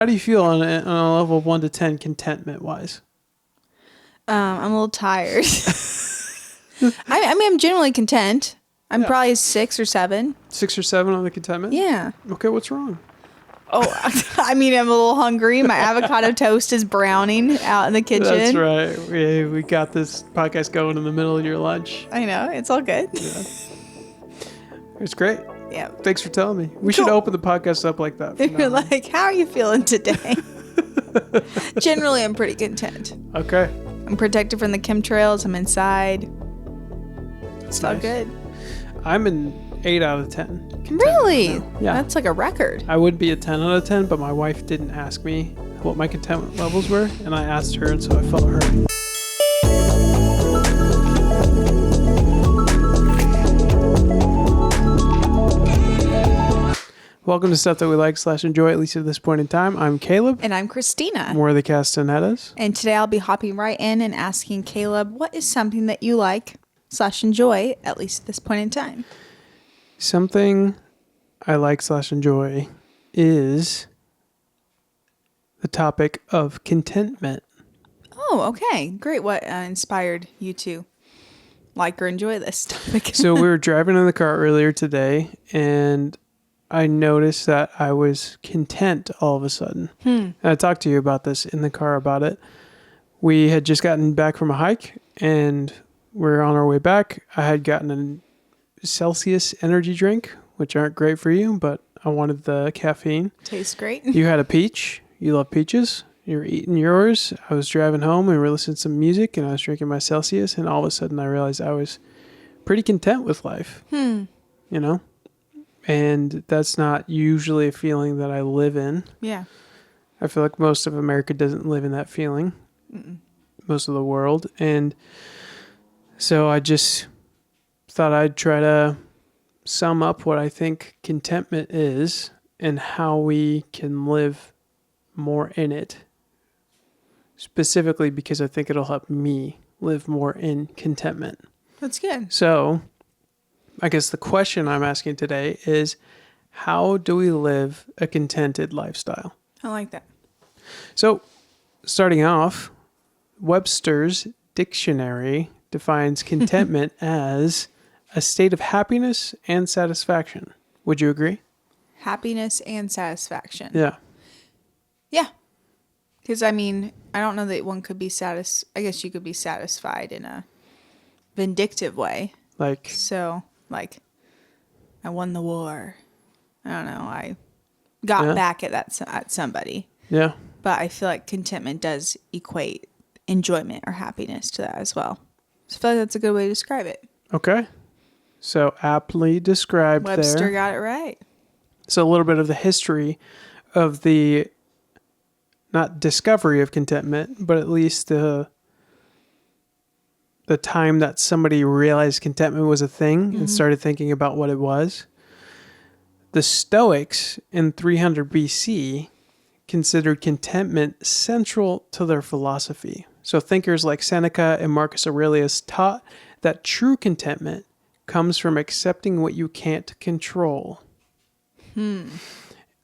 How do you feel on a level of 1 to 10 contentment wise? I'm a little tired. I mean, I'm generally content. I'm probably 6 or 7. 6 or 7 on the contentment? Yeah. Okay, what's wrong? Oh, I mean, I'm a little hungry. My avocado toast is browning out in the kitchen. That's right. We got this podcast going in the middle of your lunch. I know. It's all good. Yeah. It's great. Yeah. Thanks for telling me. We should open the podcast up like that. You're like, how are you feeling today? Generally, I'm pretty content. Okay. I'm protected from the chemtrails. I'm inside. It's all nice. good. I'm an 8 out of 10. Content Really? Yeah. That's like a record. I would be a 10 out of 10, but my wife didn't ask me what my contentment levels were, and I asked her, and so I followed her. Welcome to Stuff That We Like / Enjoy, at least at this point in time. I'm Caleb. And I'm Christina. We're the Castanettas. And today I'll be hopping right in and asking Caleb, what is something that you like / enjoy, at least at this point in time? Something I like / enjoy is the topic of contentment. Oh, okay. Great. What inspired you to like or enjoy this topic? So we were driving in the car earlier today, and I noticed that I was content all of a sudden. And I talked to you about this in the car about it. We had just gotten back from a hike, and we're on our way back. I had gotten a Celsius energy drink, which aren't great for you, but I wanted the caffeine. Tastes great. You had a peach. You love peaches. You were eating yours. I was driving home, and we were listening to some music, and I was drinking my Celsius, and all of a sudden I realized I was pretty content with life. You know? And that's not usually a feeling that I live in. Yeah. I feel like most of America doesn't live in that feeling. Most of the world. And so I just thought I'd try to sum up what I think contentment is and how we can live more in it. Specifically because I think it'll help me live more in contentment. That's good. So I guess the question I'm asking today is, how do we live a contented lifestyle? I like that. So, starting off, Webster's dictionary defines contentment as a state of happiness and satisfaction. Would you agree? Happiness and satisfaction. Yeah. Yeah. Because, I mean, I don't know that one could be I guess you could be satisfied in a vindictive way. Like, Like, I won the war. I don't know. I got back at somebody. yeah. But I feel like contentment does equate enjoyment or happiness to that as well. So I feel like that's a good way to describe it. Okay. So, aptly described Webster there. got it right. So, a little bit of the history of the, not discovery of contentment, but at least the time that somebody realized contentment was a thing and started thinking about what it was. The Stoics in 300 BC considered contentment central to their philosophy. So thinkers like Seneca and Marcus Aurelius taught that true contentment comes from accepting what you can't control.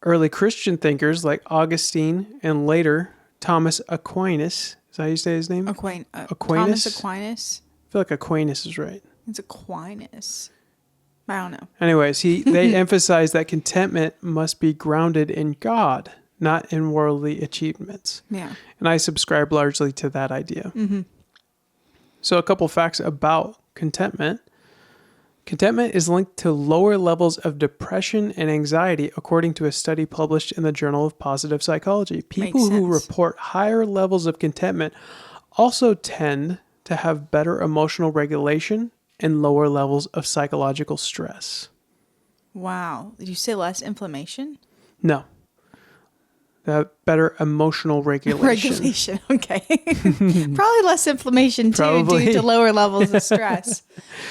Early Christian thinkers like Augustine and later Thomas Aquinas, is that how you say his name? Aquinas? Aquinas? Thomas Aquinas? I feel like Aquinas is right. It's Aquinas. I don't know. Anyways, they emphasize that contentment must be grounded in God, not in worldly achievements. Yeah. And I subscribe largely to that idea. So a couple facts about contentment. Contentment is linked to lower levels of depression and anxiety, according to a study published in the Journal of Positive Psychology. People who report higher levels of contentment also tend to have better emotional regulation and lower levels of psychological stress. Wow. Did you say less inflammation? No. Better emotional regulation. Regulation, okay. Probably less inflammation too, Probably. due to lower levels of stress.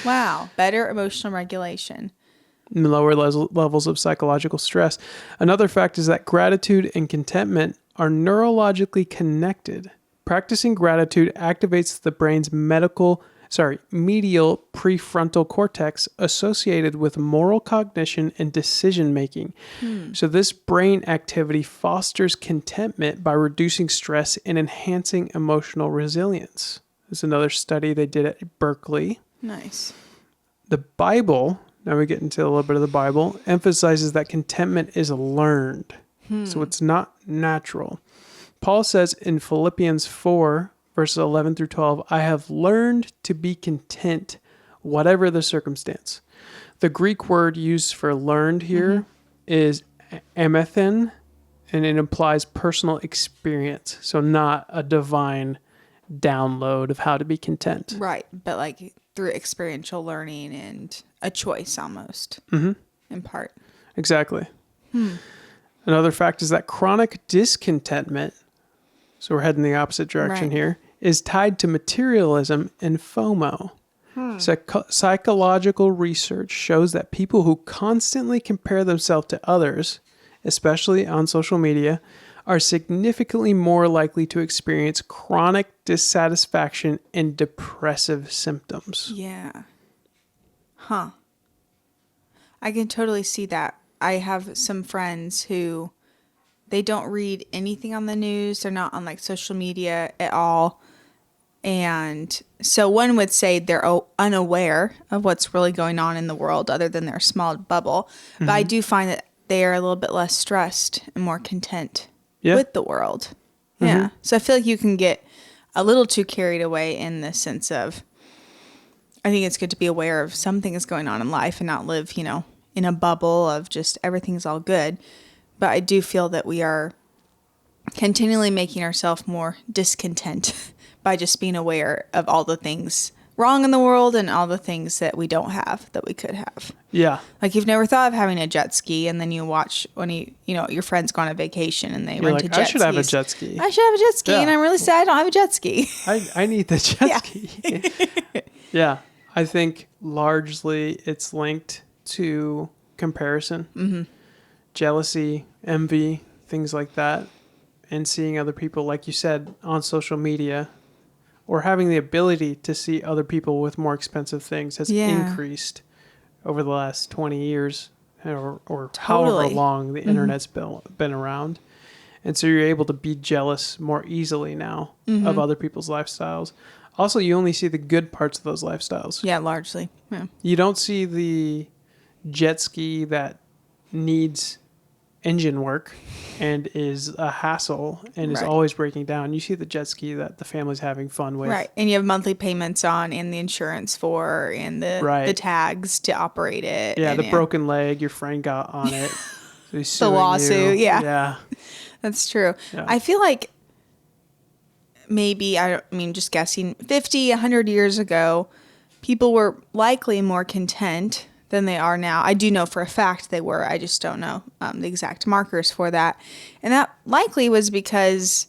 Wow. Better emotional regulation. Lower levels of psychological stress. Another fact is that gratitude and contentment are neurologically connected. Practicing gratitude activates the brain's medial prefrontal cortex associated with moral cognition and decision making. So this brain activity fosters contentment by reducing stress and enhancing emotional resilience. There's another study they did at Berkeley. Nice. The Bible, now we get into a little bit of the Bible, emphasizes that contentment is learned. So it's not natural. Paul says in Philippians 4, verses 11 through 12, I have learned to be content, whatever the circumstance. The Greek word used for learned here is amethen, and it implies personal experience. So not a divine download of how to be content. Right. But like through experiential learning and a choice almost in part. Exactly. Another fact is that chronic discontentment, so we're heading the opposite direction here, is tied to materialism and FOMO. Psychological research shows that people who constantly compare themselves to others, especially on social media, are significantly more likely to experience chronic dissatisfaction and depressive symptoms. Yeah. Huh. I can totally see that. I have some friends who they don't read anything on the news. They're not on like social media at all. And so one would say they're unaware of what's really going on in the world other than their small bubble. But I do find that they are a little bit less stressed and more content with the world. Yeah. So I feel like you can get a little too carried away in the sense of, I think it's good to be aware of something is going on in life and not live, in a bubble of just everything's all good. But I do feel that we are continually making ourselves more discontent by just being aware of all the things wrong in the world and all the things that we don't have that we could have. Yeah. Like you've never thought of having a jet ski, and then you watch when your friends go on a vacation and they rent a jet ski. I should have a jet ski. I should have a jet ski, and I'm really sad I don't have a jet ski. I need the jet ski. Yeah. I think largely it's linked to comparison, jealousy, envy, things like that, and seeing other people, like you said, on social media, or having the ability to see other people with more expensive things has increased over the last 20 years or however long the internet's been around. And so you're able to be jealous more easily now of other people's lifestyles. Also, you only see the good parts of those lifestyles. Yeah, largely. Yeah. You don't see the jet ski that needs engine work and is a hassle and is always breaking down. You see the jet ski that the family's having fun with. Right. And you have monthly payments on and the insurance for and the tags to operate it. Yeah, and, the broken leg your friend got on it. So he's the lawsuit. you. Yeah. That's true. Yeah. I feel like maybe, just guessing, 50, 100 years ago, people were likely more content than they are now. I do know for a fact they were. I just don't know the exact markers for that. And that likely was because,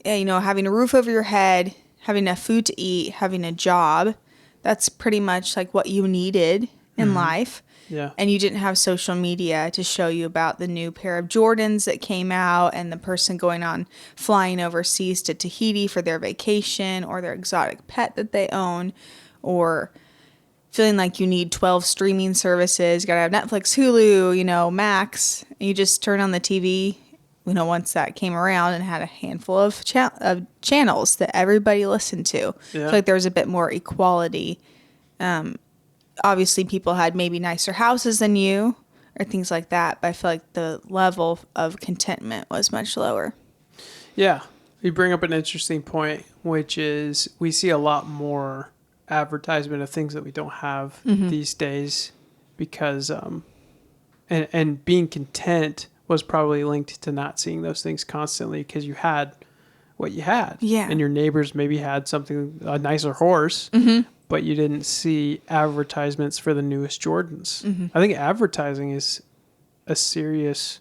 having a roof over your head, having enough food to eat, having a job, that's pretty much like what you needed in life. Yeah. And you didn't have social media to show you about the new pair of Jordans that came out and the person going on flying overseas to Tahiti for their vacation or their exotic pet that they own, or feeling like you need 12 streaming services. You got to have Netflix, Hulu, Max. And you just turn on the TV, once that came around and had a handful of channels that everybody listened to. Yeah. I feel like there was a bit more equality. Obviously, people had maybe nicer houses than you or things like that. But I feel like the level of contentment was much lower. Yeah. You bring up an interesting point, which is we see a lot more advertisement of things that we don't have these days because and being content was probably linked to not seeing those things constantly because you had what you had. Yeah. And your neighbors maybe had a nicer horse, but you didn't see advertisements for the newest Jordans. I think advertising is a serious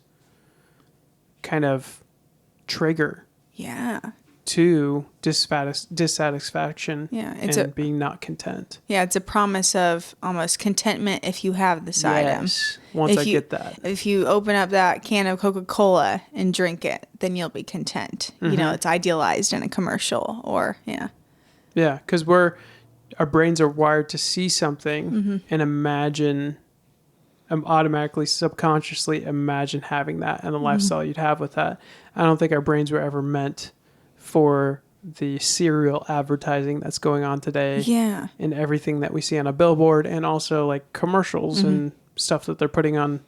kind of trigger. Yeah. To dissatisfaction and being not content. Yeah, it's a promise of almost contentment if you have this item. Once I get that. If you open up that can of Coca-Cola and drink it, then you'll be content. It's idealized in a commercial or, Yeah, because we're our brains are wired to see something and imagine, automatically, subconsciously imagine having that and the lifestyle you'd have with that. I don't think our brains were ever meant for the cereal advertising that's going on today. Yeah. And everything that we see on a billboard, and also like commercials and stuff that they're putting on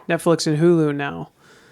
Netflix and Hulu now.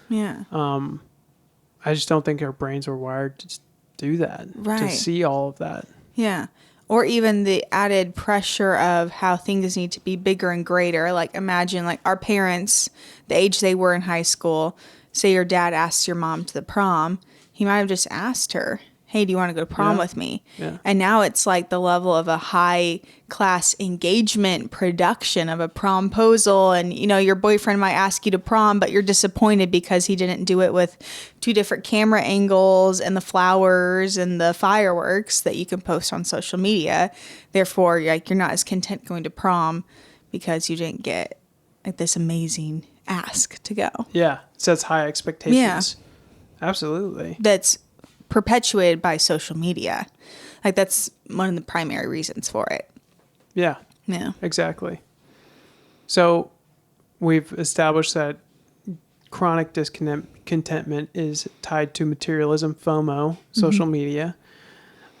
Yeah. I just don't think our brains were wired to do that, to Right. see all of that. Yeah. Or even the added pressure of how things need to be bigger and greater. Like imagine like our parents, the age they were in high school, say your dad asks your mom to the prom, he might have just asked her, hey, do you want to go to prom Yeah. with me? Yeah. And now it's like the level of a high class engagement production of a promposal. And, you know, your boyfriend might ask you to prom, but you're disappointed because he didn't do it with 2 different camera angles and the flowers and the fireworks that you can post on social media. Therefore, like, you're not as content going to prom because you didn't get like this amazing ask to go. Yeah. It sets high expectations. Yeah. Absolutely. That's perpetuated by social media. Like that's one of the primary reasons for it. Yeah. Yeah. Exactly. So we've established that chronic discontentment is tied to materialism, FOMO, social media.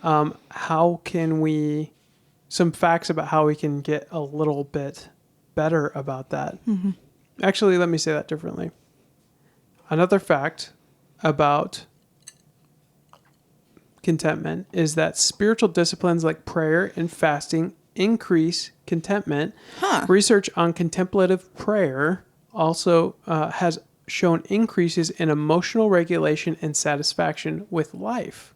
How can we, some facts about how we can get a little bit better about that? Actually, let me say that differently. Another fact about contentment is that spiritual disciplines like prayer and fasting increase contentment. Research on contemplative prayer also has shown increases in emotional regulation and satisfaction with life,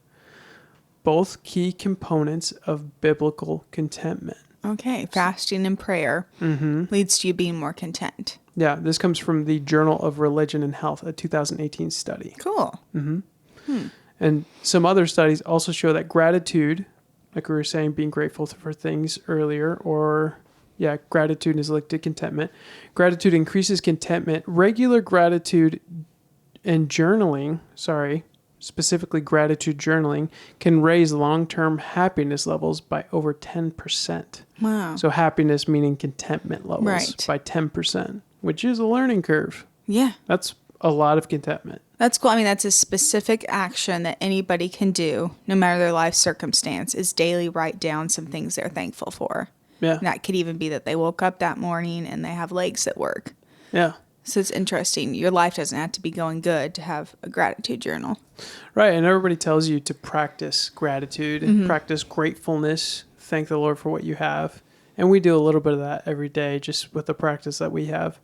both key components of biblical contentment. Okay. Fasting and prayer leads to you being more content. Yeah, this comes from the Journal of Religion and Health, a 2018 study. Cool. And some other studies also show that gratitude, like we were saying, being grateful for things earlier, or gratitude is linked to contentment. Gratitude increases contentment. Regular gratitude and journaling, specifically gratitude journaling, can raise long-term happiness levels by over 10%. Wow. So happiness meaning contentment levels Right. by 10%, which is a learning curve. Yeah. That's a lot of contentment. That's cool. I mean, that's a specific action that anybody can do, no matter their life circumstance, is daily write down some things they're thankful for. Yeah. And that could even be that they woke up that morning and they have legs that work. Yeah. So it's interesting. Your life doesn't have to be going good to have a gratitude journal. Right. And everybody tells you to practice gratitude and practice gratefulness. Thank the Lord for what you have. And we do a little bit of that every day just with the practice that we have.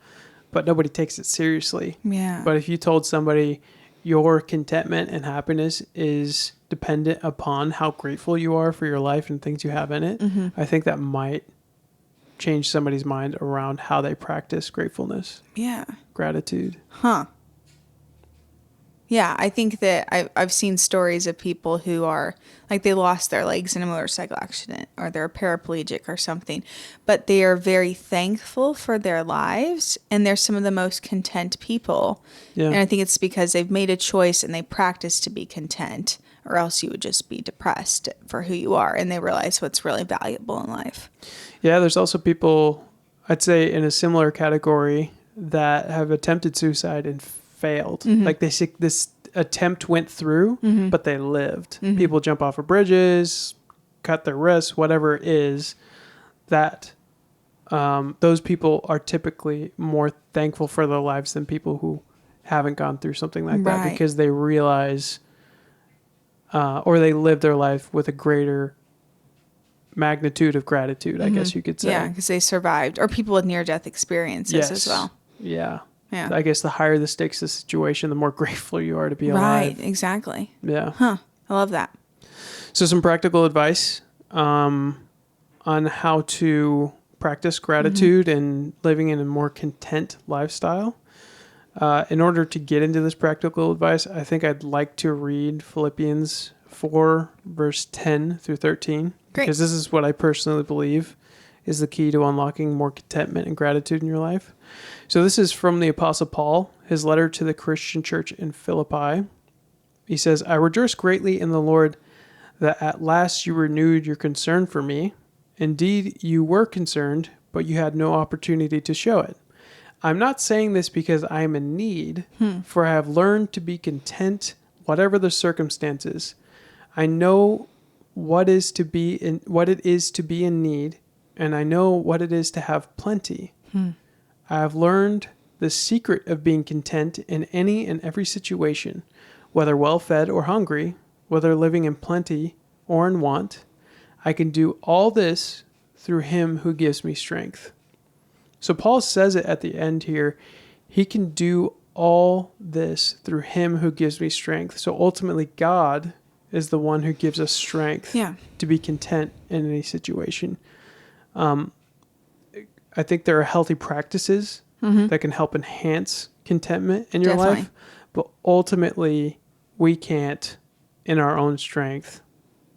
But nobody takes it seriously. Yeah. But if you told somebody your contentment and happiness is dependent upon how grateful you are for your life and things you have in it, I think that might change somebody's mind around how they practice gratefulness, Yeah. gratitude. Huh. Yeah, I think that I've seen stories of people who are, like, they lost their legs in a motorcycle accident or they're paraplegic or something, but they are very thankful for their lives and they're some of the most content people. Yeah. And I think it's because they've made a choice and they practice to be content, or else you would just be depressed for who you are, and they realize what's really valuable in life. Yeah, there's also people, I'd say, in a similar category that have attempted suicide and failed. Like this attempt went through, but they lived. People jump off of bridges, cut their wrists, whatever it is. That those people are typically more thankful for their lives than people who haven't gone through something like that, Right. because they realize or they live their life with a greater magnitude of gratitude, I guess you could say. Yeah, because they survived. Or people with near-death experiences as well. Yeah. Yeah. I guess the higher the stakes of the situation, the more grateful you are to be Right, alive. exactly. Yeah. Huh, I love that. So some practical advice on how to practice gratitude and living in a more content lifestyle. In order to get into this practical advice, I think I'd like to read Philippians 4, verse 10 through 13. Great. Because this is what I personally believe is the key to unlocking more contentment and gratitude in your life. So this is from the Apostle Paul, his letter to the Christian church in Philippi. He says, I rejoice greatly in the Lord that at last you renewed your concern for me, Indeed, you were concerned, but you had no opportunity to show it. I'm not saying this because I am in need, for I have learned to be content, whatever the circumstances. I know what it is to be in need, and I know what it is to have plenty. I have learned the secret of being content in any and every situation, whether well-fed or hungry, whether living in plenty or in want. I can do all this through him who gives me strength. So Paul says it at the end here. He can do all this through him who gives me strength. So ultimately, God is the one who gives us strength to be content in any situation. I think there are healthy practices that can help enhance contentment in your life. But ultimately, we can't, in our own strength,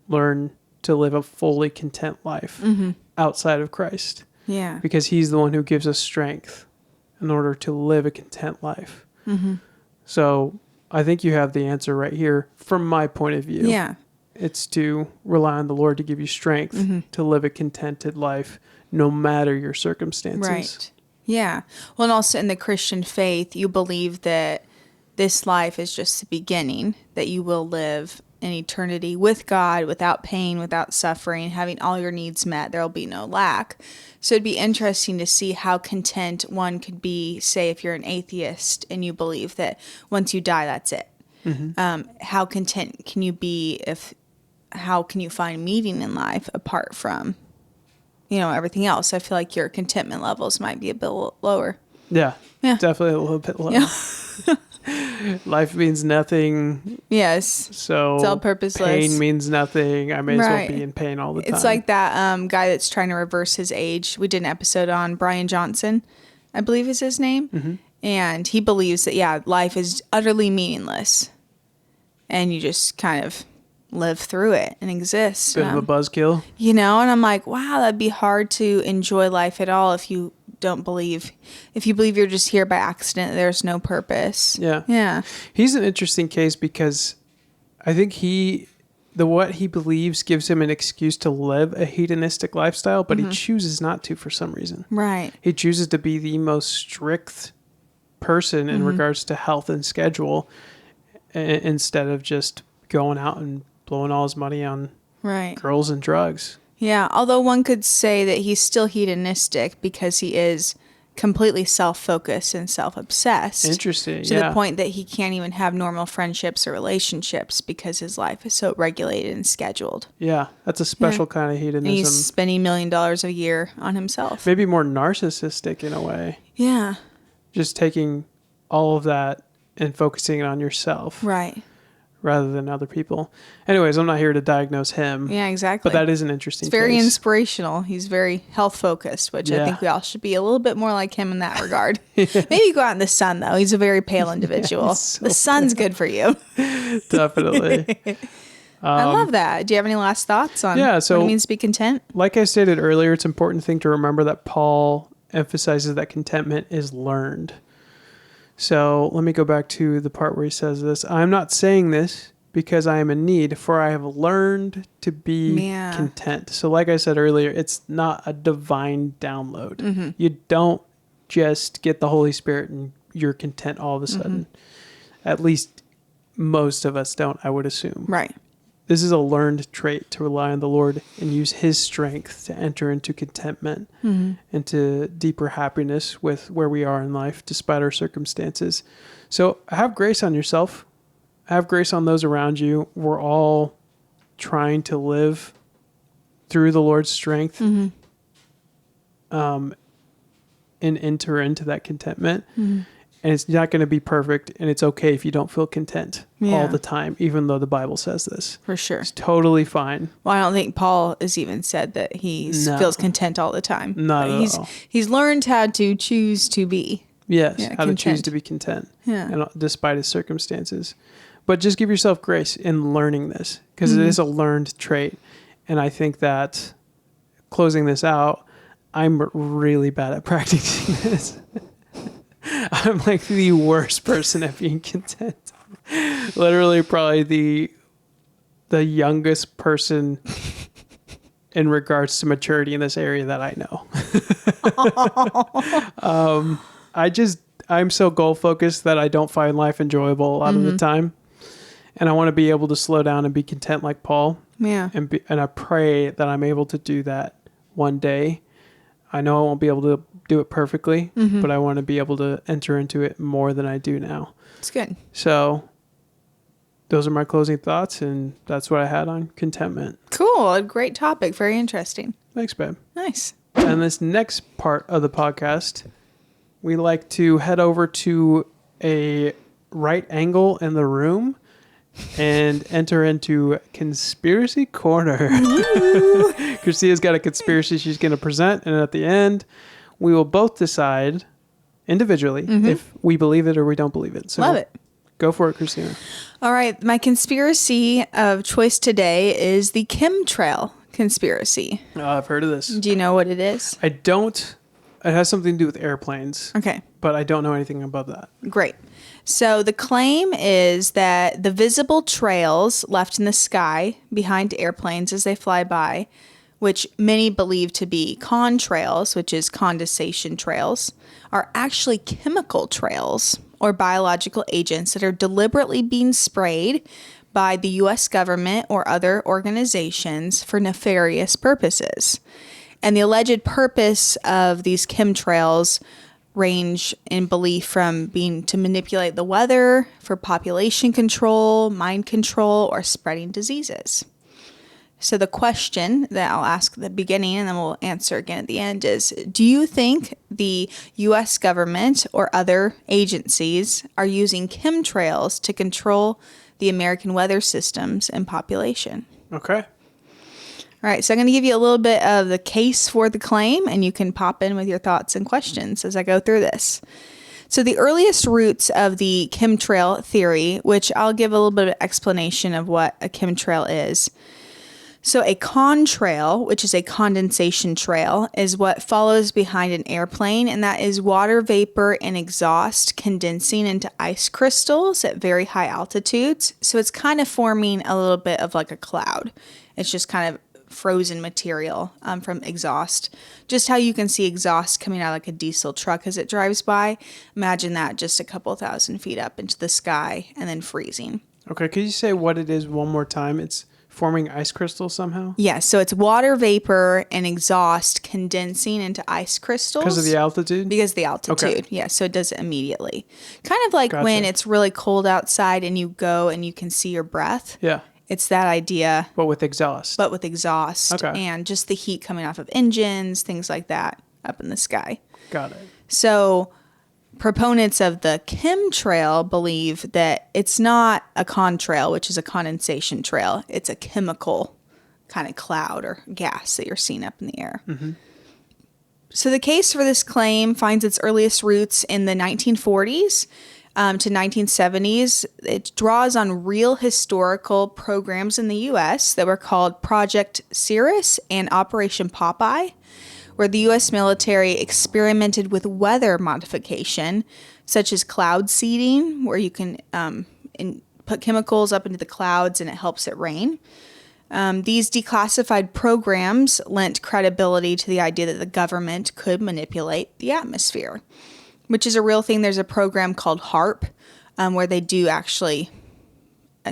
learn to live a fully content life outside of Christ. Yeah. Because he's the one who gives us strength in order to live a content life. So I think you have the answer right here from my point of view. Yeah. It's to rely on the Lord to give you strength to live a contented life no matter your circumstances. Right. Yeah. Well, and also in the Christian faith, you believe that this life is just the beginning, that you will live an eternity with God without pain, without suffering, having all your needs met. There will be no lack. So it'd be interesting to see how content one could be, say, if you're an atheist and you believe that once you die, that's it. How content can you be how can you find meaning in life apart from, everything else? I feel like your contentment levels might be a bit lower. Yeah. Yeah. Definitely a little bit lower. Yeah. Life means nothing. Yes. So it's all purposeless. Pain means nothing. I may as well be in pain all the time. It's like that guy that's trying to reverse his age. We did an episode on Brian Johnson, I believe is his name. And he believes that, life is utterly meaningless. And you just kind of live through it and exist. Bit of a buzzkill. And I'm like, wow, that'd be hard to enjoy life at all if you believe you're just here by accident, there's no purpose. Yeah. He's an interesting case because I think what he believes gives him an excuse to live a hedonistic lifestyle, but he chooses not to for some reason. Right. He chooses to be the most strict person in regards to health and schedule instead of just going out and blowing all his money on girls and drugs. Yeah, although one could say that he's still hedonistic because he is completely self-focused and self-obsessed. Interesting, to the point that he can't even have normal friendships or relationships because his life is so regulated and scheduled. Yeah, that's a special kind of hedonism. And he's spending $1 million a year on himself. Maybe more narcissistic in a way. Yeah. Just taking all of that and focusing on yourself. Right. Rather than other people. Anyways, I'm not here to diagnoose him. Yeah, exactly. But that is an interesting It's very case. Inspirational. He's very health focused, which I think we all should be a little bit more like him in that regard. Maybe go out in the sun, though. He's a very pale individual. The sun's good for you. Definitely. I love that. Do you have any last thoughts on what it means to be content? Like I stated earlier, it's an important thing to remember that Paul emphasizes that contentment is learned. So let me go back to the part where he says this. I'm not saying this because I am in need, for I have learned to be content. So like I said earlier, it's not a divine download. You don't just get the Holy Spirit and you're content all of a sudden. At least most of us don't, I would assume. Right. This is a learned trait to rely on the Lord and use his strength to enter into contentment and to deeper happiness with where we are in life despite our circumstances. So have grace on yourself. Have grace on those around you. We're all trying to live through the Lord's strength and enter into that contentment. And it's not going to be perfect, and it's okay if you don't feel content all the time, even though the Bible says this. For sure. It's totally fine. Well, I don't think Paul has even said that he feels content all the time. Not at all. He's learned how to choose to be. Yes, how to choose to be content, and despite his circumstances. But just give yourself grace in learning this, because it is a learned trait. And I think that, closing this out, I'm really bad at practicing this. I'm like the worst person at being content. Literally probably the youngest person in regards to maturity in this area that I know. I'm so goal focused that I don't find life enjoyable a lot of the time. And I want to be able to slow down and be content like Paul. Yeah. And I pray that I'm able to do that one day. I know I won't be able to do it perfectly, but I want to be able to enter into it more than I do now. It's good. So those are my closing thoughts, and that's what I had on contentment. Cool. A great topic. Very interesting. Thanks, babe. Nice. And this next part of the podcast, we like to head over to a right angle in the room and enter into Conspiracy Corner. Christia's got a conspiracy she's going to present, and at the end, we will both decide individually if we believe it or we don't believe it. So Love it. Go for it, Christina. All right. My conspiracy of choice today is the chemtrail conspiracy. Oh, I've heard of this. Do you know what it is? I don't. It has something to do with airplanes. Okay. But I don't know anything about that. Great. So the claim is that the visible trails left in the sky behind airplanes as they fly by, which many believe to be contrails, which is condensation trails, are actually chemical trails or biological agents that are deliberately being sprayed by the U.S. government or other organizations for nefarious purposes. And the alleged purpose of these chemtrails range in belief from being to manipulate the weather, for population control, mind control, or spreading diseases. So the question that I'll ask at the beginning and then we'll answer again at the end is, do you think the U.S. government or other agencies are using chemtrails to control the American weather systems and population? Okay. All right, so I'm going to give you a little bit of the case for the claim, and you can pop in with your thoughts and questions as I go through this. So the earliest roots of the chemtrail theory, which I'll give a little bit of explanation of what a chemtrail is. So a contrail, which is a condensation trail, is what follows behind an airplane, and that is water vapor and exhaust condensing into ice crystals at very high altitudes. So it's kind of forming a little bit of like a cloud. It's just kind of frozen material from exhaust. Just how you can see exhaust coming out like a diesel truck as it drives by. Imagine that just a couple thousand feet up into the sky and then freezing. Okay, could you say what it is one more time? It's forming ice crystals somehow? Yeah, so it's water vapor and exhaust condensing into ice crystals. Because of the altitude? Because of the altitude, Okay. Yeah, so it does it immediately. Kind of like Gotcha. when it's really cold outside and you go and you can see your breath. Yeah, It's that idea, but with exhaust. but with exhaust Okay. and just the heat coming off of engines, things like that up in the sky. Got it. So proponents of the chemtrail believe that it's not a contrail, which is a condensation trail. It's a chemical kind of cloud or gas that you're seeing up in the air. So the case for this claim finds its earliest roots in the 1940s to 1970s. It draws on real historical programs in the U.S. that were called Project Cirrus and Operation Popeye, where the U.S. military experimented with weather modification, such as cloud seeding, where you can put chemicals up into the clouds and it helps it rain. These declassified programs lent credibility to the idea that the government could manipulate the atmosphere, which is a real thing. There's a program called HARP, where they do actually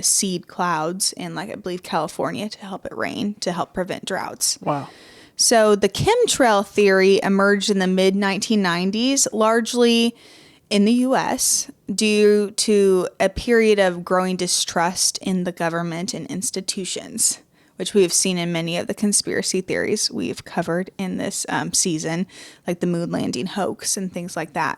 seed clouds in, like, I believe, California to help it rain, to help prevent droughts. Wow. So the chemtrail theory emerged in the mid-1990s, largely in the U.S., due to a period of growing distrust in the government and institutions, which we have seen in many of the conspiracy theories we've covered in this season, like the moon landing hoax and things like that.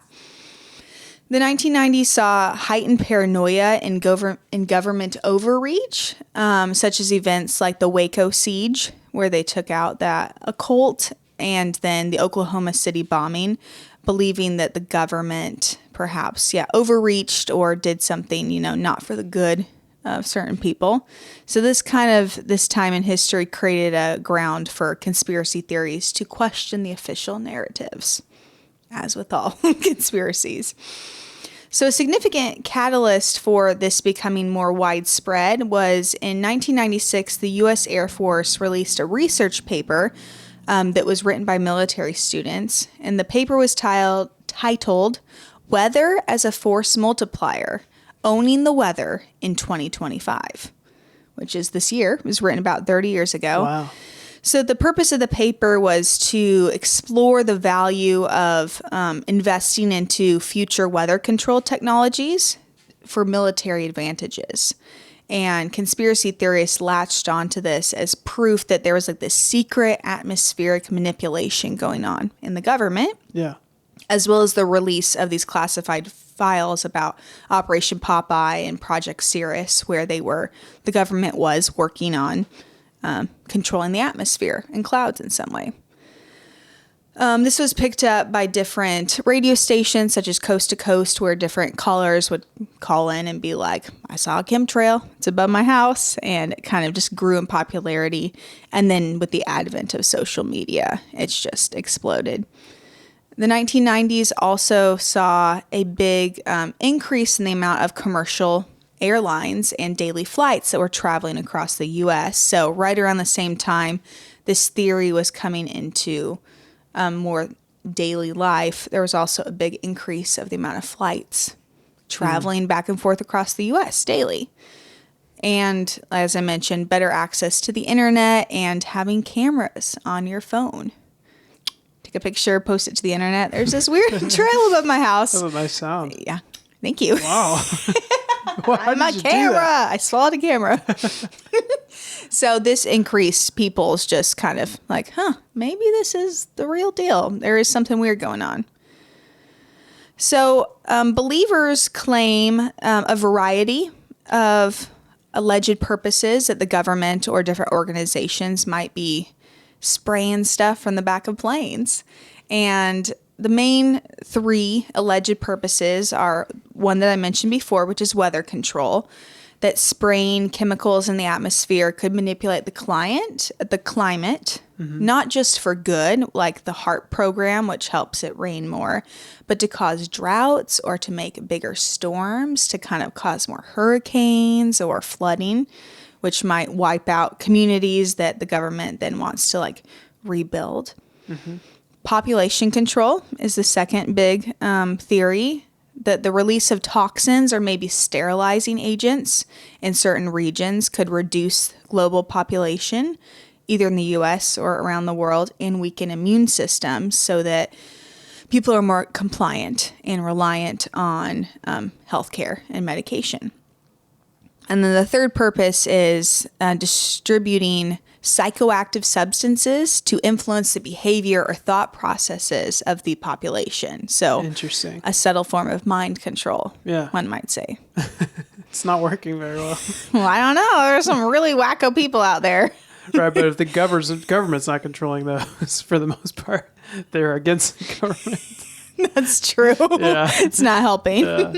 The 1990s saw heightened paranoia in government overreach, such as events like the Waco siege, where they took out that occult, and then the Oklahoma City bombing, believing that the government perhaps, overreached or did something, not for the good of certain people. So this time in history created a ground for conspiracy theories to question the official narratives, as with all conspiracies. So a significant catalyst for this becoming more widespread was in 1996, the U.S. Air Force released a research paper that was written by military students. And the paper was titled Weather as a Force Multiplier, Owning the Weather in 2025, which is this year. It was written about 30 years ago. Wow. So the purpose of the paper was to explore the value of investing into future weather control technologies for military advantages. And conspiracy theorists latched onto this as proof that there was like this secret atmospheric manipulation going on in the government. Yeah. As well as the release of these classified files about Operation Popeye and Project Cirrus, where the government was working on controlling the atmosphere and clouds in some way. This was picked up by different radio stations, such as Coast to Coast, where different callers would call in and be like, I saw a chemtrail, it's above my house, and it kind of just grew in popularity. And then with the advent of social media, it's just exploded. The 1990s also saw a big increase in the amount of commercial airlines and daily flights that were traveling across the U.S. So right around the same time, this theory was coming into more daily life. There was also a big increase of the amount of flights traveling back and forth across the U.S. daily. And as I mentioned, better access to the internet and having cameras on your phone. Take a picture, post it to the internet. There's this weird trail above my house. That was a nice sound. Yeah. Thank you. Wow. Well, how My did you do camera. that? I swallowed a camera. So this increased people's just kind of like, maybe this is the real deal. There is something weird going on. So believers claim a variety of alleged purposes that the government or different organizations might be spraying stuff from the back of planes. And the main three alleged purposes are one that I mentioned before, which is weather control, that spraying chemicals in the atmosphere could manipulate the climate, not just for good, like the HARP program, which helps it rain more, but to cause droughts or to make bigger storms, to kind of cause more hurricanes or flooding, which might wipe out communities that the government then wants to like rebuild. Population control is the second big theory, that the release of toxins or maybe sterilizing agents in certain regions could reduce global population, either in the U.S. or around the world, and weaken immune systems so that people are more compliant and reliant on healthcare and medication. And then the third purpose is distributing psychoactive substances to influence the behavior or thought processes of the population. So Interesting. a subtle form of mind control, Yeah. one might say. It's not working very well. Well, I don't know. There's some really wacko people out there. Right, but if the government's not controlling those for the most part, they're against the government. That's true. Yeah. It's not helping. Yeah.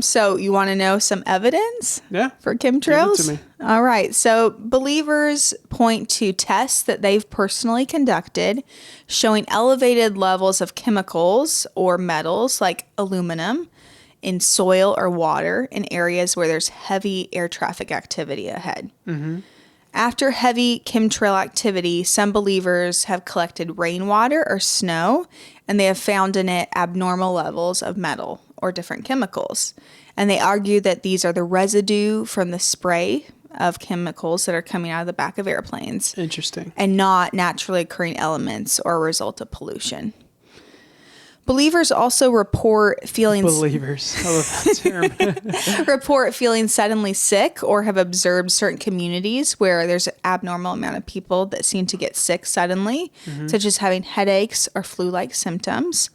So you want to know some evidence Yeah. for chemtrails? Give it to me. All right. So believers point to tests that they've personally conducted showing elevated levels of chemicals or metals like aluminum in soil or water in areas where there's heavy air traffic activity ahead. After heavy chemtrail activity, some believers have collected rainwater or snow, and they have found in it abnormal levels of metal or different chemicals. And they argue that these are the residue from the spray of chemicals that are coming out of the back of airplanes Interesting. and not naturally occurring elements or a result of pollution. Believers also report feeling Believers. I love that term. report feeling suddenly sick or have observed certain communities where there's an abnormal amount of people that seem to get sick suddenly, such as having headaches or flu-like symptoms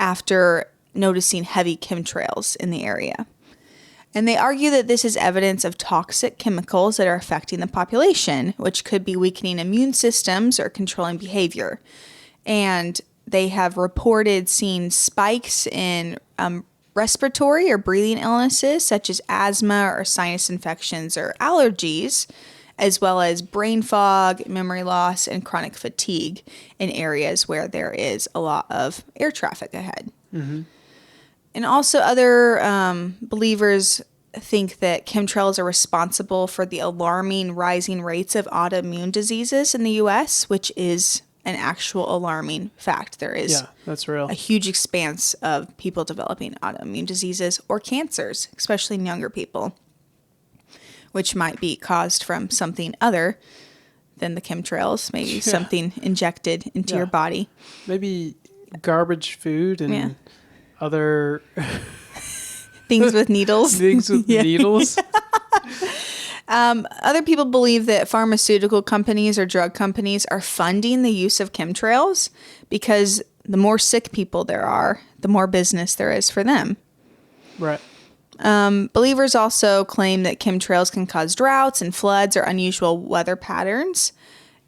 after noticing heavy chemtrails in the area. And they argue that this is evidence of toxic chemicals that are affecting the population, which could be weakening immune systems or controlling behavior. And they have reported seeing spikes in respiratory or breathing illnesses such as asthma or sinus infections or allergies, as well as brain fog, memory loss, and chronic fatigue in areas where there is a lot of air traffic ahead. And also other believers think that chemtrails are responsible for the alarming rising rates of autoimmune diseases in the U.S., which is an actual alarming fact. There is that's real. a huge expanse of people developing autoimmune diseases or cancers, especially in younger people, which might be caused from something other than the chemtrails, maybe something injected into your body. Maybe garbage food and other things with needles. Needles. Other people believe that pharmaceutical companies or drug companies are funding the use of chemtrails because the more sick people there are, the more business there is for them. Right. Believers also claim that chemtrails can cause droughts and floods or unusual weather patterns.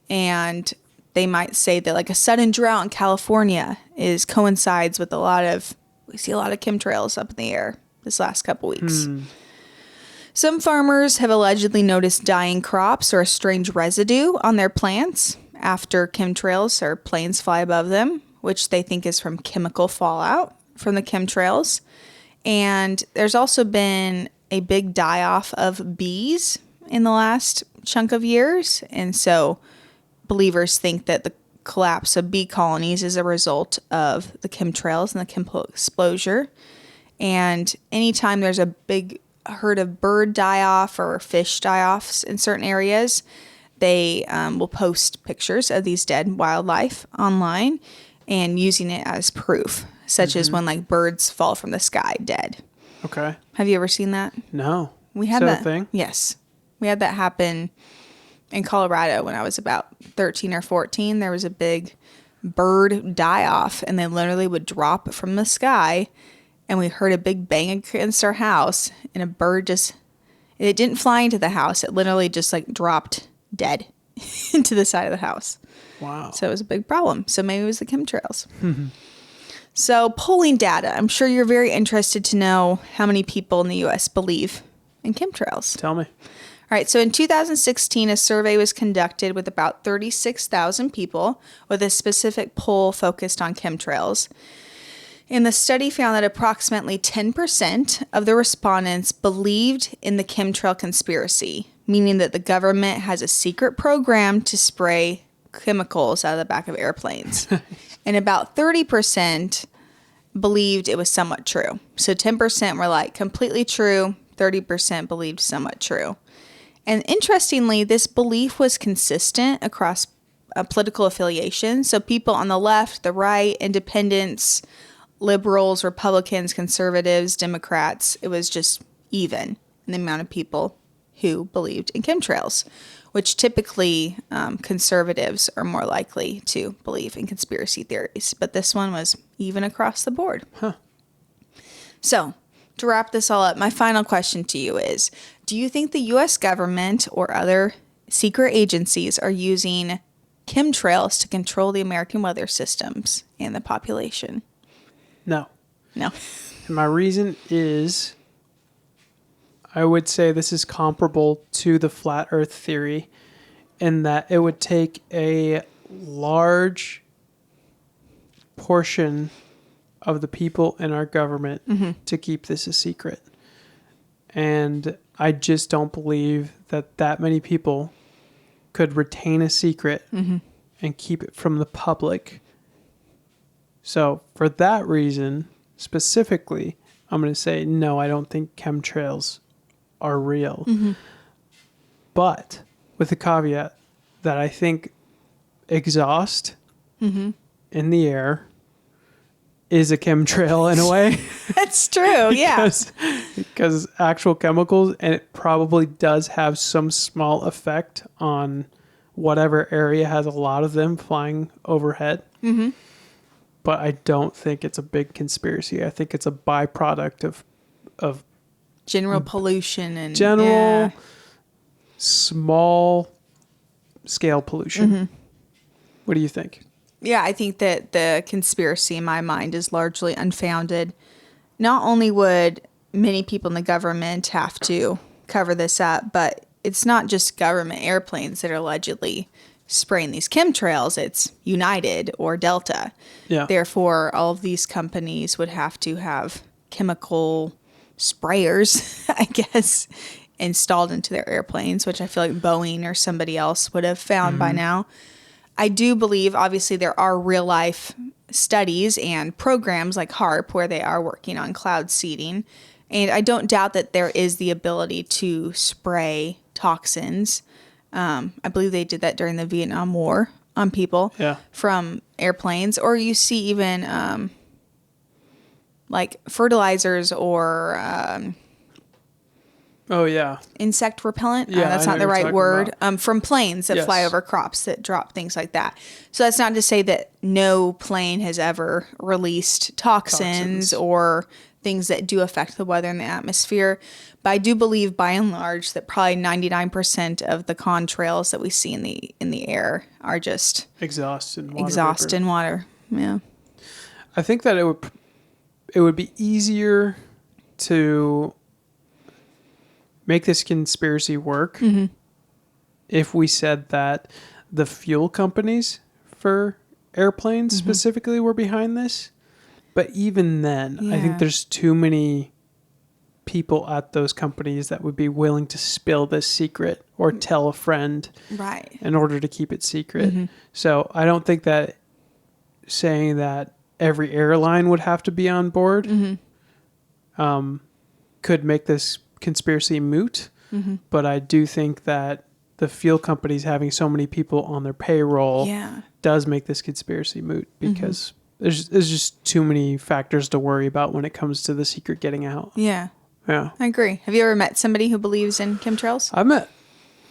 And they might say that like a sudden drought in California coincides with we see a lot of chemtrails up in the air this last couple weeks. Some farmers have allegedly noticed dying crops or a strange residue on their plants after chemtrails or planes fly above them, which they think is from chemical fallout from the chemtrails. And there's also been a big die-off of bees in the last chunk of years. And so believers think that the collapse of bee colonies is a result of the chemtrails and the chemical exposure. And anytime there's a big herd of bird die-off or fish die-offs in certain areas, they will post pictures of these dead wildlife online and using it as proof, such as when like birds fall from the sky dead. Okay. Have you ever seen that? No. We had Is that a thing? Yes. We had that happen in Colorado when I was about 13 or 14. There was a big bird die-off and they literally would drop from the sky. And we heard a big bang against our house, and a bird it didn't fly into the house. It literally just like dropped dead into the side of the house. Wow. So it was a big problem. So maybe it was the chemtrails. So polling data. I'm sure you're very interested to know how many people in the U.S. believe in chemtrails. Tell me. All right. So in 2016, a survey was conducted with about 36,000 people with a specific poll focused on chemtrails. And the study found that approximately 10% of the respondents believed in the chemtrail conspiracy, meaning that the government has a secret program to spray chemicals out of the back of airplanes. And about 30% believed it was somewhat true. So 10% were like completely true, 30% believed somewhat true. And interestingly, this belief was consistent across political affiliation. So people on the left, the right, independents, liberals, Republicans, conservatives, Democrats, it was just even in the amount of people who believed in chemtrails, which typically conservatives are more likely to believe in conspiracy theories. But this one was even across the board. So to wrap this all up, my final question to you is, do you think the U.S. government or other secret agencies are using chemtrails to control the American weather systems and the population? No. No. And my reason is, I would say this is comparable to the flat earth theory in that it would take a large portion of the people in our government to keep this a secret. And I just don't believe that many people could retain a secret and keep it from the public. So for that reason, specifically, I'm going to say, no, I don't think chemtrails are real. But with the caveat that I think exhaust in the air is a chemtrail in a way. That's true, yeah. Because actual chemicals, and it probably does have some small effect on whatever area has a lot of them flying overhead. But I don't think it's a big conspiracy. I think it's a byproduct of general pollution and small scale pollution. What do you think? Yeah, I think that the conspiracy in my mind is largely unfounded. Not only would many people in the government have to cover this up, but it's not just government airplanes that are allegedly spraying these chemtrails. It's United or Delta. Yeah. Therefore, all of these companies would have to have chemical sprayers, I guess, installed into their airplanes, which I feel like Boeing or somebody else would have found by now. I do believe, obviously, there are real life studies and programs like HARP where they are working on cloud seeding. And I don't doubt that there is the ability to spray toxins. I believe they did that during the Vietnam War on people from airplanes. Or you see even like fertilizers or insect repellent. That's not the right word. From planes that fly over crops that drop things like that. So that's not to say that no plane has ever released toxins or things that do affect the weather in the atmosphere. But I do believe, by and large, that probably 99% of the contrails that we see in the air are just exhaust and water. Yeah. I think that it would be easier to make this conspiracy work if we said that the fuel companies for airplanes specifically were behind this. But even then, I think there's too many people at those companies that would be willing to spill this secret or tell a friend in order to keep it secret. So I don't think that saying that every airline would have to be on board could make this conspiracy moot. But I do think that the fuel companies having so many people on their payroll does make this conspiracy moot because there's just too many factors to worry about when it comes to the secret getting out. Yeah. I agree. Have you ever met somebody who believes in chemtrails? I met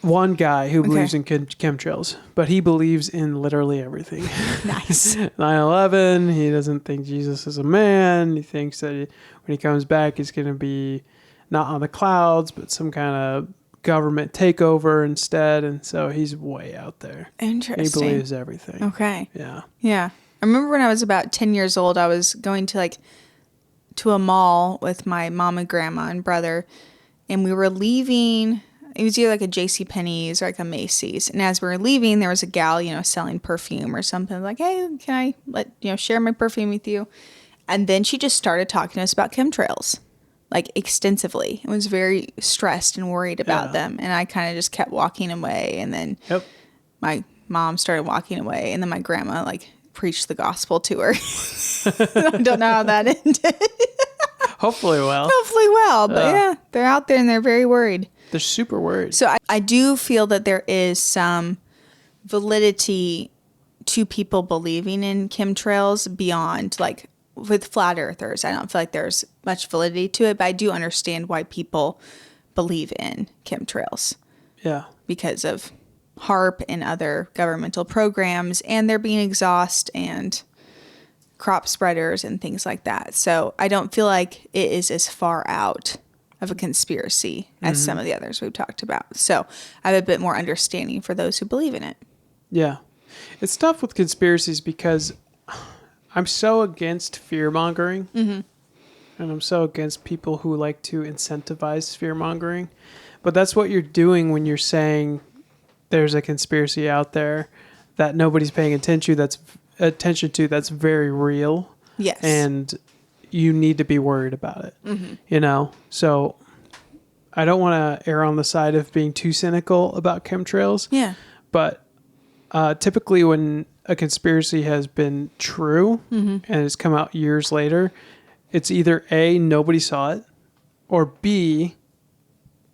one guy who believes in chemtrails, but he believes in literally everything. Nice. 9/11, he doesn't think Jesus is a man. He thinks that when he comes back, he's going to be not on the clouds, but some kind of government takeover instead. And so he's way out there. Interesting. He believes everything. Okay. Yeah. Yeah. I remember when I was about 10 years old, I was going to a mall with my mom and grandma and brother, and we were leaving. It was either like a JCPenney's or like a Macy's. And as we were leaving, there was a gal, selling perfume or something. Like, hey, can I share my perfume with you? And then she just started talking to us about chemtrails, like extensively. I was very stressed and worried about them. And I kind of just kept walking away. And then my mom started walking away. And then my grandma preached the gospel to her. I don't know how that ended. Hopefully well. But they're out there and they're very worried. They're super worried. So I do feel that there is some validity to people believing in chemtrails beyond with flat earthers. I don't feel like there's much validity to it, but I do understand why people believe in chemtrails. Yeah. Because of HARP and other governmental programs and there being exhaust and crop spreaders and things like that. So I don't feel like it is as far out of a conspiracy as some of the others we've talked about. So I have a bit more understanding for those who believe in it. Yeah. It's tough with conspiracies because I'm so against fear-mongering. And I'm so against people who like to incentivize fear-mongering. But that's what you're doing when you're saying there's a conspiracy out there that nobody's paying attention to that's very real. Yes. And you need to be worried about it. So I don't want to err on the side of being too cynical about chemtrails. Yeah. But typically when a conspiracy has been true and it's come out years later, it's either A, nobody saw it, or B,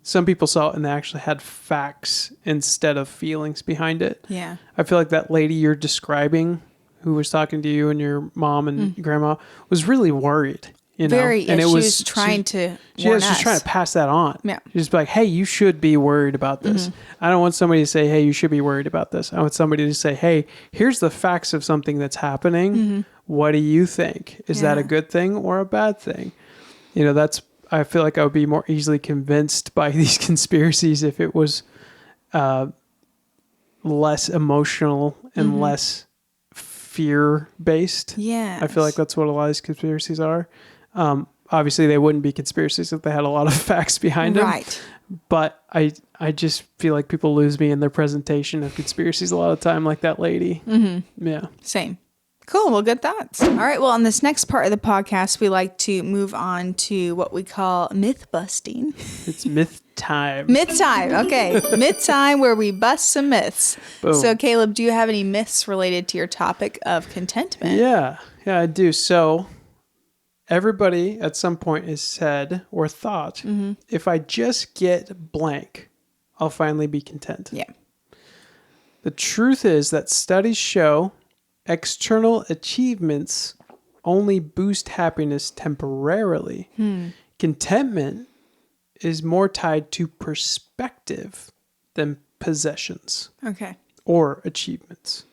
some people saw it and they actually had facts instead of feelings behind it. Yeah. I feel like that lady you're describing who was talking to you and your mom and grandma was really worried. Very, and she was trying to warn us. She's trying to pass that on. Yeah. She's like, hey, you should be worried about this. I don't want somebody to say, hey, you should be worried about this. I want somebody to say, hey, here's the facts of something that's happening. What do you think? Is that a good thing or a bad thing? I feel like I would be more easily convinced by these conspiracies if it was less emotional and less fear-based. Yeah. I feel like that's what a lot of these conspiracies are. Obviously, they wouldn't be conspiracies if they had a lot of facts behind them. Right. But I just feel like people lose me in their presentation of conspiracies a lot of the time, like that lady. Yeah. Same. Cool. Well, good thoughts. All right. Well, on this next part of the podcast, we like to move on to what we call myth busting. It's myth time. Myth time. Okay. Myth time where we bust some myths. Boom. So, Caleb, do you have any myths related to your topic of contentment? Yeah, I do. So everybody at some point has said or thought, if I just get blank, I'll finally be content. Yeah. The truth is that studies show external achievements only boost happiness temporarily. Contentment is more tied to perspective than possessions Okay. or achievements.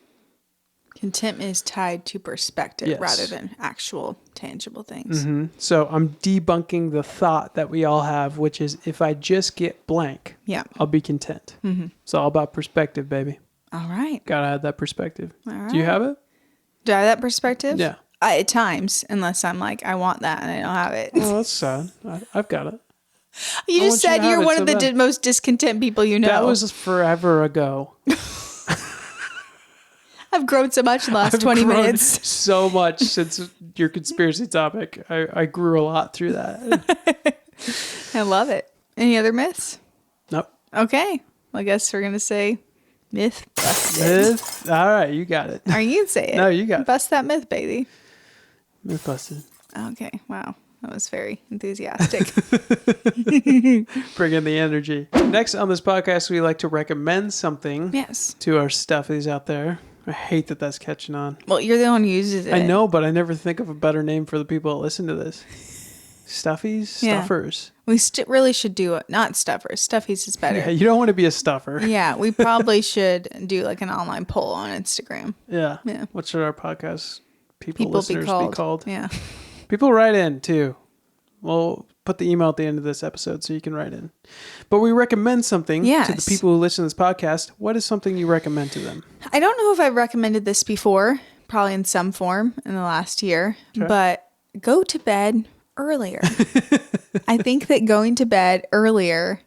Contentment is tied to perspective Yes. rather than actual tangible things. So I'm debunking the thought that we all have, which is if I just get blank, Yeah. I'll be content. It's all about perspective, baby. All right. Gotta have that perspective. All right. Do you have it? Do I have that perspective? Yeah. At times, unless I'm like, I want that and I don't have it. Oh, that's sad. I've got it. You I just want you said to have you're it one so of the bad. most discontent people you know. That was forever ago. I've grown so much in the last I've 20 grown minutes. so much since your conspiracy topic. I grew a lot through that. I love it. Any other myths? Nope. Okay. Well, I guess we're going to say myth busted. Myth. All right, you got it. Or you can say it. No, you got it. Bust that myth, baby. Myth busted. Okay. Wow. That was very enthusiastic. Bring in the energy. Next on this podcast, we like to recommend something Yes. to our stuffies out there. I hate that that's catching on. Well, you're the one who uses it. I know, but I never think of a better name for the people that listen to this. Stuffies? Yeah. Stuffers. We really should do it. Not stuffers. Stuffies is better. Yeah, you don't want to be a stuffer. Yeah, we probably should do like an online poll on Instagram. Yeah. Yeah. What should our podcast People listeners be called? Yeah. People write in too. We'll put the email at the end of this episode so you can write in. But we recommend something to the Yes. people who listen to this podcast. What is something you recommend to them? I don't know if I've recommended this before, probably in some form in the last year, Okay. but go to bed earlier. I think that going to bed earlier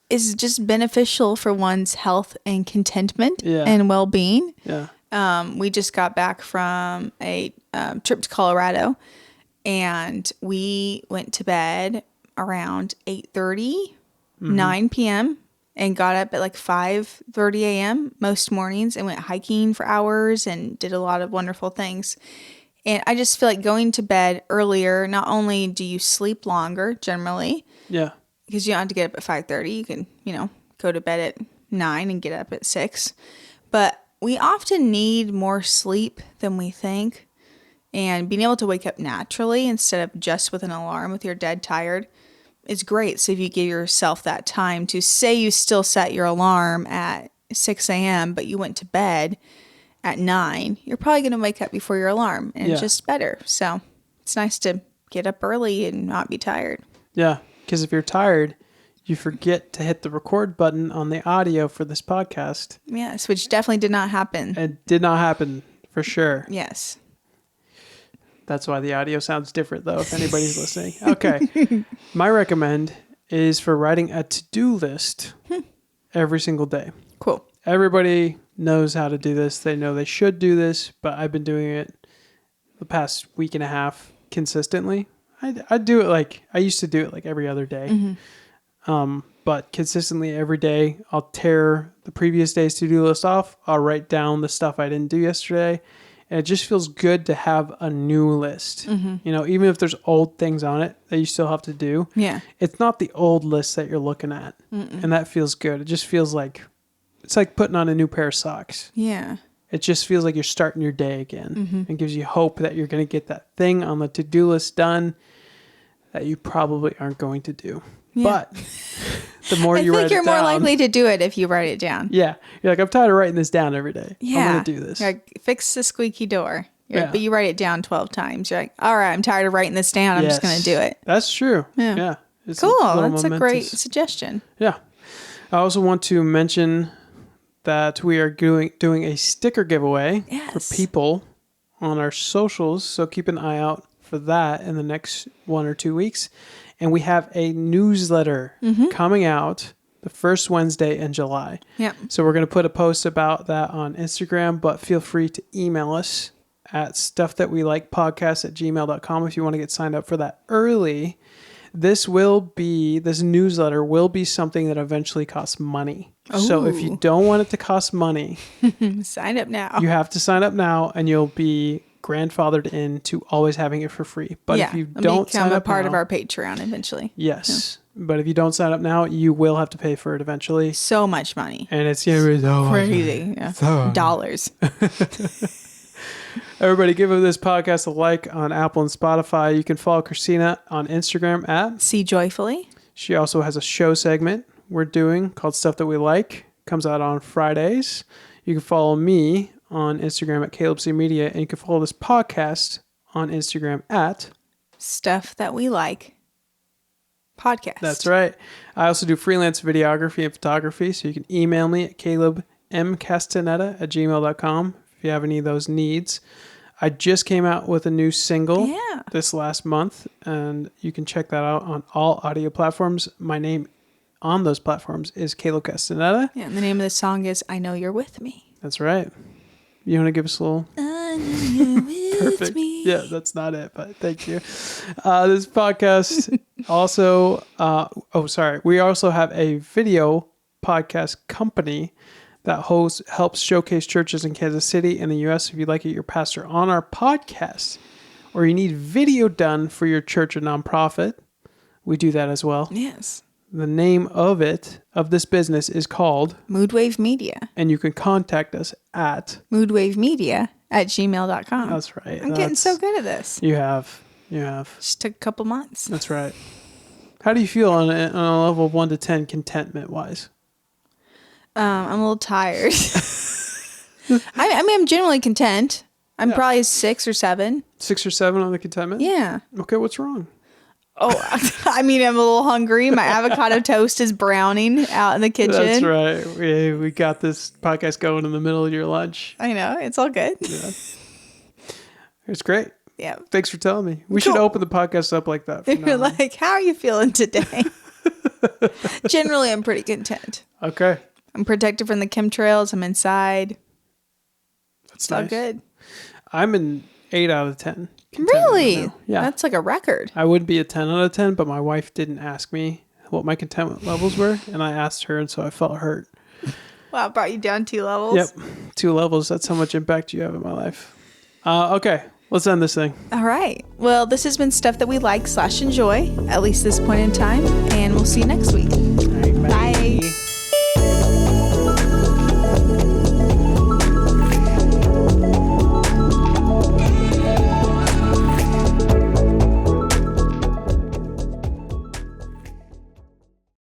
is just beneficial for one's health and contentment Yeah. and well-being. Yeah. We just got back from a trip to Colorado, and we went to bed around 8:30, 9 p.m., and got up at like 5:30 a.m. most mornings and went hiking for hours and did a lot of wonderful things. And I just feel like going to bed earlier, not only do you sleep longer generally, Yeah. because you don't have to get up at 5:30. You can, go to bed at 9 and get up at 6. But we often need more sleep than we think. And being able to wake up naturally instead of just with an alarm with your dead tired is great. So if you give yourself that time to say you still set your alarm at 6 a.m., but you went to bed at 9, you're probably going to wake up before your alarm, and Yeah. it's just better. So it's nice to get up early and not be tired. Yeah. Because if you're tired, you forget to hit the record button on the audio for this podcast. Yes, which definitely did not happen. It did not happen for sure. Yes. That's why the audio sounds different, though, if anybody's listening. Okay. My recommend is for writing a to-do list every single day. Cool. Everybody knows how to do this. They know they should do this, but I've been doing it the past week and a half consistently. I do it I used to do it like every other day. But consistently every day, I'll tear the previous day's to-do list off. I'll write down the stuff I didn't do yesterday. And it just feels good to have a new list. Even if there's old things on it that you still have to do. Yeah. It's not the old list that you're looking at. And that feels good. It just feels like, it's like putting on a new pair of socks. Yeah. It just feels like you're starting your day again. It gives you hope that you're going to get that thing on the to-do list done that you probably aren't going to do. Yeah. But the more you I write think you're it more down, likely to do it if you write it down. yeah, you're like, I'm tired of writing this down every day. Yeah. I'm going to do this. You're like, fix the squeaky door. Yeah. But you write it down 12 times. You're like, all right, I'm tired of writing this down. I'm just going to do it. That's true. Yeah. Yeah. It's Cool. little That's a great momentous. suggestion. Yeah. I also want to mention that we are doing a sticker giveaway Yes. for people on our socials. So keep an eye out for that in the next 1 or 2 weeks. And we have a newsletter coming out the first Wednesday in July. Yep. So we're going to put a post about that on Instagram, but feel free to email us at stuffthatwelikepodcast@gmail.com if you want to get signed up for that early. This newsletter will be something that eventually costs money. So if you don't want it to cost money, sign up now. you have to sign up now and you'll be grandfathered into always having it for free. But if you don't sign up a part now, of our Patreon eventually. Yes. Yeah. But if you don't sign up now, you will have to pay for it eventually. So much money. And it's going to be so crazy. Yeah. Dollars. Everybody give this podcast a like on Apple and Spotify. You can follow Christina on Instagram at See Joyfully. She also has a show segment we're doing called Stuff That We Like. Comes out on Fridays. You can follow me on Instagram at Caleb C Media, and you can follow this podcast on Instagram at Stuff That We Like Podcast. That's right. I also do freelance videography and photography, so you can email me at calebmcastaneda@gmail.com if you have any of those needs. I just came out with a new single this last month, and you can check that out on all audio platforms. My name on those platforms is Caleb Castaneda. Yeah, and the name of the song is I Know You're With Me. That's right. You want to give us a little? I know you're with Perfect. me. Yeah, that's not it, but thank you. This podcast also, we also have a video podcast company that helps showcase churches in Kansas City and the U.S. If you'd like to get your pastor on our podcast, or you need video done for your church or nonprofit, we do that as well. Yes. The name of this business is called Moodwave Media. And you can contact us at moodwavemedia@gmail.com. That's right. I'm getting so good at this. You have. Just took a couple months. That's right. How do you feel on a level of 1 to 10 contentment wise? I'm a little tired. I mean, I'm generally content. I'm probably a 6 or 7. 6 or 7 on the contentment? Yeah. Okay, what's wrong? Oh, I mean, I'm a little hungry. My avocado toast is browning out in the kitchen. That's right. We got this podcast going in the middle of your lunch. I know. It's all good. Yeah. It's great. Yeah. Thanks for telling me. We should open the podcast up like that. You're like, how are you feeling today? Generally, I'm pretty content. Okay. I'm protected from the chemtrails. I'm inside. That's it's all good. I'm an 8 out of 10. Really? Right, yeah. That's like a record. I would be a 10 out of 10, but my wife didn't ask me what my contentment levels were, and I asked her, and so I felt hurt. Wow, it brought you down 2 levels? Yep. 2 levels. That's how much impact you have in my life. Okay. Let's end this thing. All right. Well, this has been Stuff That We Like /enjoy, at least this point in time, and we'll see you next week.